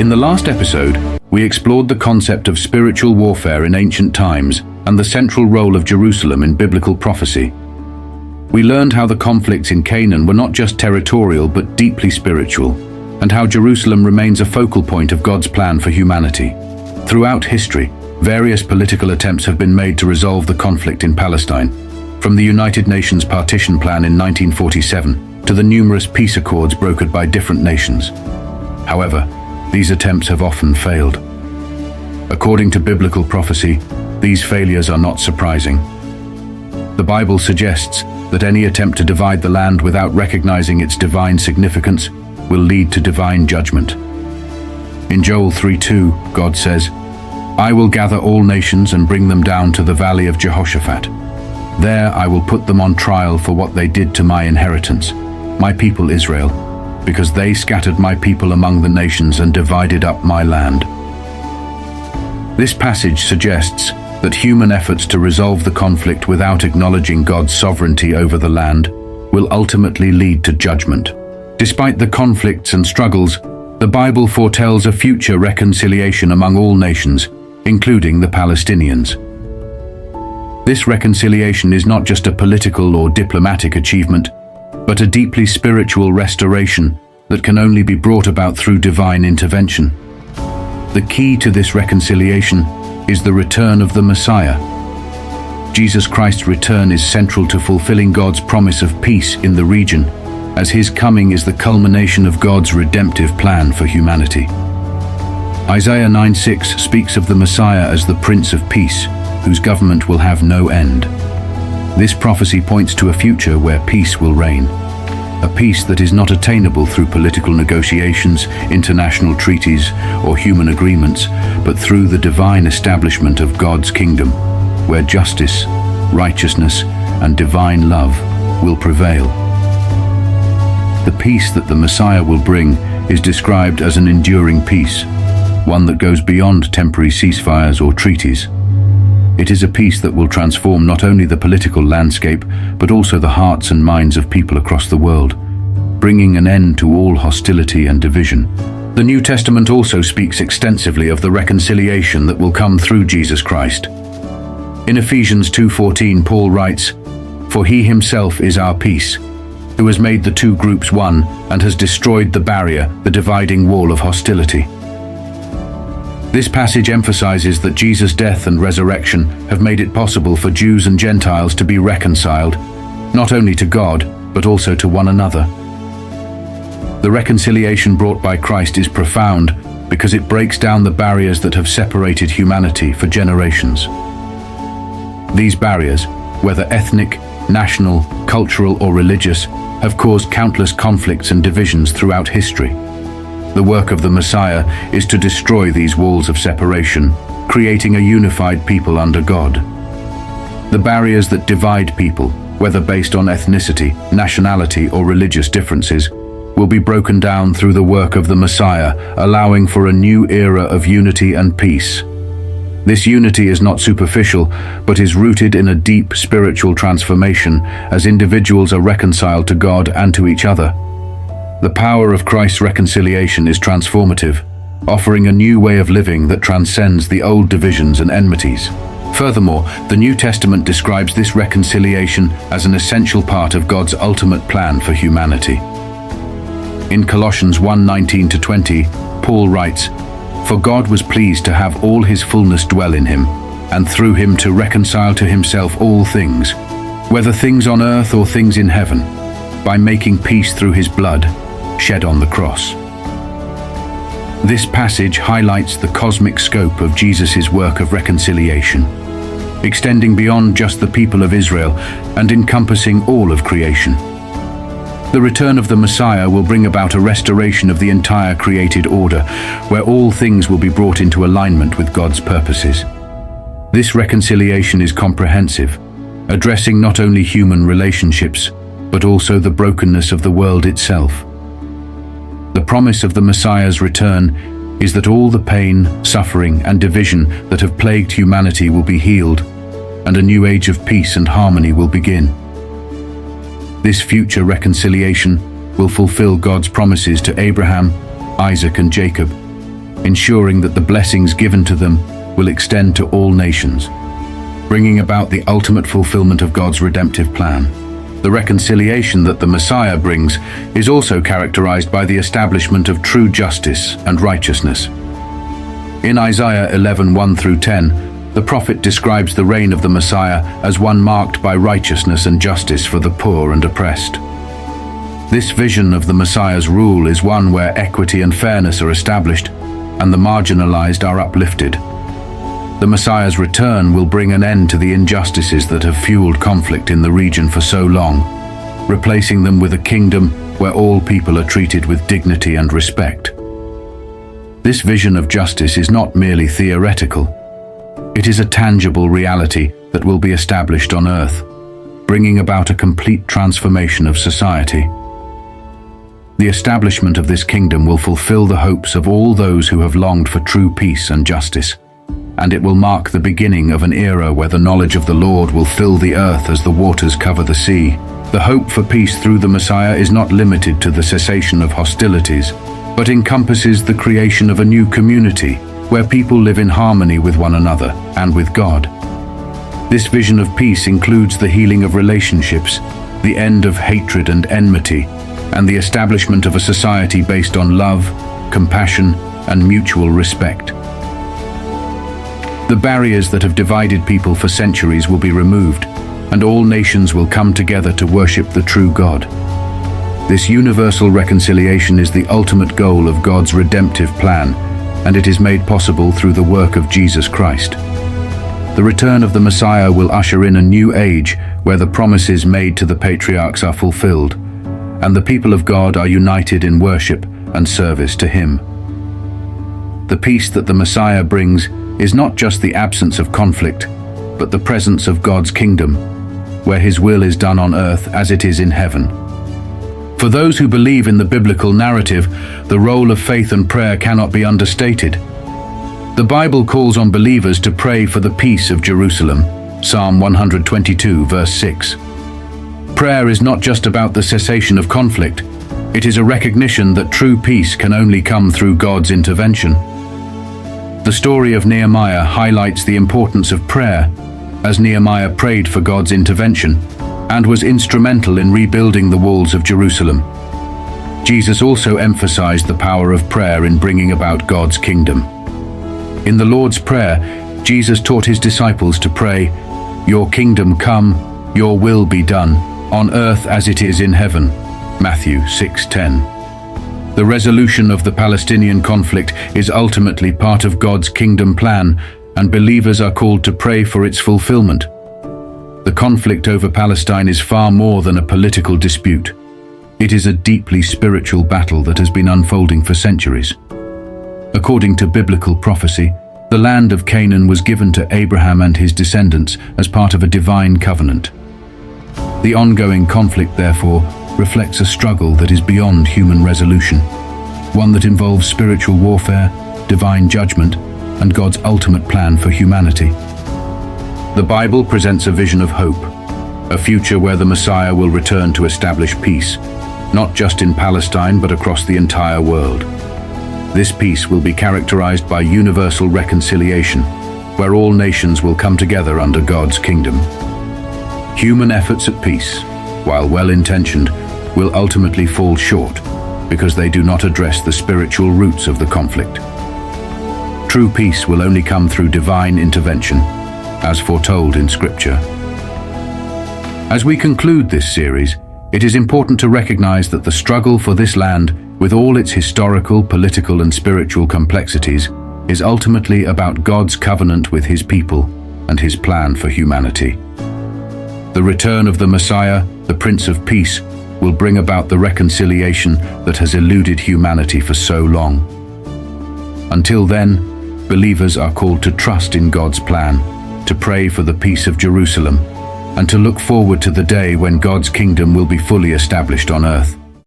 In the last episode, we explored the concept of spiritual warfare in ancient times and the central role of Jerusalem in biblical prophecy. We learned how the conflicts in Canaan were not just territorial but deeply spiritual, and how Jerusalem remains a focal point of God's plan for humanity. Throughout history, various political attempts have been made to resolve the conflict in Palestine, from the United Nations partition plan in 1947 to the numerous peace accords brokered by different nations. However, these attempts have often failed. According to biblical prophecy, these failures are not surprising. The Bible suggests that any attempt to divide the land without recognizing its divine significance will lead to divine judgment. In Joel 3:2, God says, "I will gather all nations and bring them down to the valley of Jehoshaphat. There I will put them on trial for what they did to my inheritance, my people Israel, because they scattered my people among the nations and divided up my land." This passage suggests that human efforts to resolve the conflict without acknowledging God's sovereignty over the land will ultimately lead to judgment. Despite the conflicts and struggles, the Bible foretells a future reconciliation among all nations, including the Palestinians. This reconciliation is not just a political or diplomatic achievement, but a deeply spiritual restoration that can only be brought about through divine intervention. The key to this reconciliation is the return of the Messiah. Jesus Christ's return is central to fulfilling God's promise of peace in the region, as his coming is the culmination of God's redemptive plan for humanity. Isaiah 9:6 speaks of the Messiah as the Prince of Peace, whose government will have no end. This prophecy points to a future where peace will reign, a peace that is not attainable through political negotiations, international treaties, or human agreements, but through the divine establishment of God's kingdom, where justice, righteousness, and divine love will prevail. The peace that the Messiah will bring is described as an enduring peace, one that goes beyond temporary ceasefires or treaties. It is a peace that will transform not only the political landscape, but also the hearts and minds of people across the world, bringing an end to all hostility and division. The New Testament also speaks extensively of the reconciliation that will come through Jesus Christ. In Ephesians 2:14, Paul writes, "For he himself is our peace, who has made the two groups one and has destroyed the barrier, the dividing wall of hostility." This passage emphasizes that Jesus' death and resurrection have made it possible for Jews and Gentiles to be reconciled, not only to God, but also to one another. The reconciliation brought by Christ is profound because it breaks down the barriers that have separated humanity for generations. These barriers, whether ethnic, national, cultural, or religious, have caused countless conflicts and divisions throughout history. The work of the Messiah is to destroy these walls of separation, creating a unified people under God. The barriers that divide people, whether based on ethnicity, nationality, or religious differences, will be broken down through the work of the Messiah, allowing for a new era of unity and peace. This unity is not superficial, but is rooted in a deep spiritual transformation as individuals are reconciled to God and to each other. The power of Christ's reconciliation is transformative, offering a new way of living that transcends the old divisions and enmities. Furthermore, the New Testament describes this reconciliation as an essential part of God's ultimate plan for humanity. In Colossians 1:19-20, Paul writes, "For God was pleased to have all his fullness dwell in him, and through him to reconcile to himself all things, whether things on earth or things in heaven, by making peace through his blood, shed on the cross." This passage highlights the cosmic scope of Jesus' work of reconciliation, extending beyond just the people of Israel and encompassing all of creation. The return of the Messiah will bring about a restoration of the entire created order, where all things will be brought into alignment with God's purposes. This reconciliation is comprehensive, addressing not only human relationships, but also the brokenness of the world itself. The promise of the Messiah's return is that all the pain, suffering, and division that have plagued humanity will be healed, and a new age of peace and harmony will begin. This future reconciliation will fulfill God's promises to Abraham, Isaac, and Jacob, ensuring that the blessings given to them will extend to all nations, bringing about the ultimate fulfillment of God's redemptive plan. The reconciliation that the Messiah brings is also characterized by the establishment of true justice and righteousness. In Isaiah 11:1-10, the prophet describes the reign of the Messiah as one marked by righteousness and justice for the poor and oppressed. This vision of the Messiah's rule is one where equity and fairness are established and the marginalized are uplifted. The Messiah's return will bring an end to the injustices that have fueled conflict in the region for so long, replacing them with a kingdom where all people are treated with dignity and respect. This vision of justice is not merely theoretical. It is a tangible reality that will be established on earth, bringing about a complete transformation of society. The establishment of this kingdom will fulfill the hopes of all those who have longed for true peace and justice, and it will mark the beginning of an era where the knowledge of the Lord will fill the earth as the waters cover the sea. The hope for peace through the Messiah is not limited to the cessation of hostilities, but encompasses the creation of a new community where people live in harmony with one another and with God. This vision of peace includes the healing of relationships, the end of hatred and enmity, and the establishment of a society based on love, compassion, and mutual respect. The barriers that have divided people for centuries will be removed, and all nations will come together to worship the true God. This universal reconciliation is the ultimate goal of God's redemptive plan, and it is made possible through the work of Jesus Christ. The return of the Messiah will usher in a new age where the promises made to the patriarchs are fulfilled, and the people of God are united in worship and service to Him. The peace that the Messiah brings is not just the absence of conflict, but the presence of God's kingdom, where His will is done on earth as it is in heaven. For those who believe in the biblical narrative, the role of faith and prayer cannot be understated. The Bible calls on believers to pray for the peace of Jerusalem, Psalm 122, verse 6. Prayer is not just about the cessation of conflict, it is a recognition that true peace can only come through God's intervention. The story of Nehemiah highlights the importance of prayer, as Nehemiah prayed for God's intervention and was instrumental in rebuilding the walls of Jerusalem. Jesus also emphasized the power of prayer in bringing about God's kingdom. In the Lord's Prayer, Jesus taught His disciples to pray, "Your kingdom come, your will be done, on earth as it is in heaven." Matthew 6:10. The resolution of the Palestinian conflict is ultimately part of God's kingdom plan, and believers are called to pray for its fulfillment. The conflict over Palestine is far more than a political dispute. It is a deeply spiritual battle that has been unfolding for centuries. According to biblical prophecy, the land of Canaan was given to Abraham and his descendants as part of a divine covenant. The ongoing conflict, therefore, reflects a struggle that is beyond human resolution, one that involves spiritual warfare, divine judgment, and God's ultimate plan for humanity. The Bible presents a vision of hope, a future where the Messiah will return to establish peace, not just in Palestine but across the entire world. This peace will be characterized by universal reconciliation, where all nations will come together under God's kingdom. Human efforts at peace, while well-intentioned, will ultimately fall short because they do not address the spiritual roots of the conflict. True peace will only come through divine intervention, as foretold in Scripture. As we conclude this series, it is important to recognize that the struggle for this land, with all its historical, political, and spiritual complexities, is ultimately about God's covenant with His people and His plan for humanity. The return of the Messiah, the Prince of Peace, will bring about the reconciliation that has eluded humanity for so long. Until then, believers are called to trust in God's plan, to pray for the peace of Jerusalem, and to look forward to the day when God's kingdom will be fully established on earth.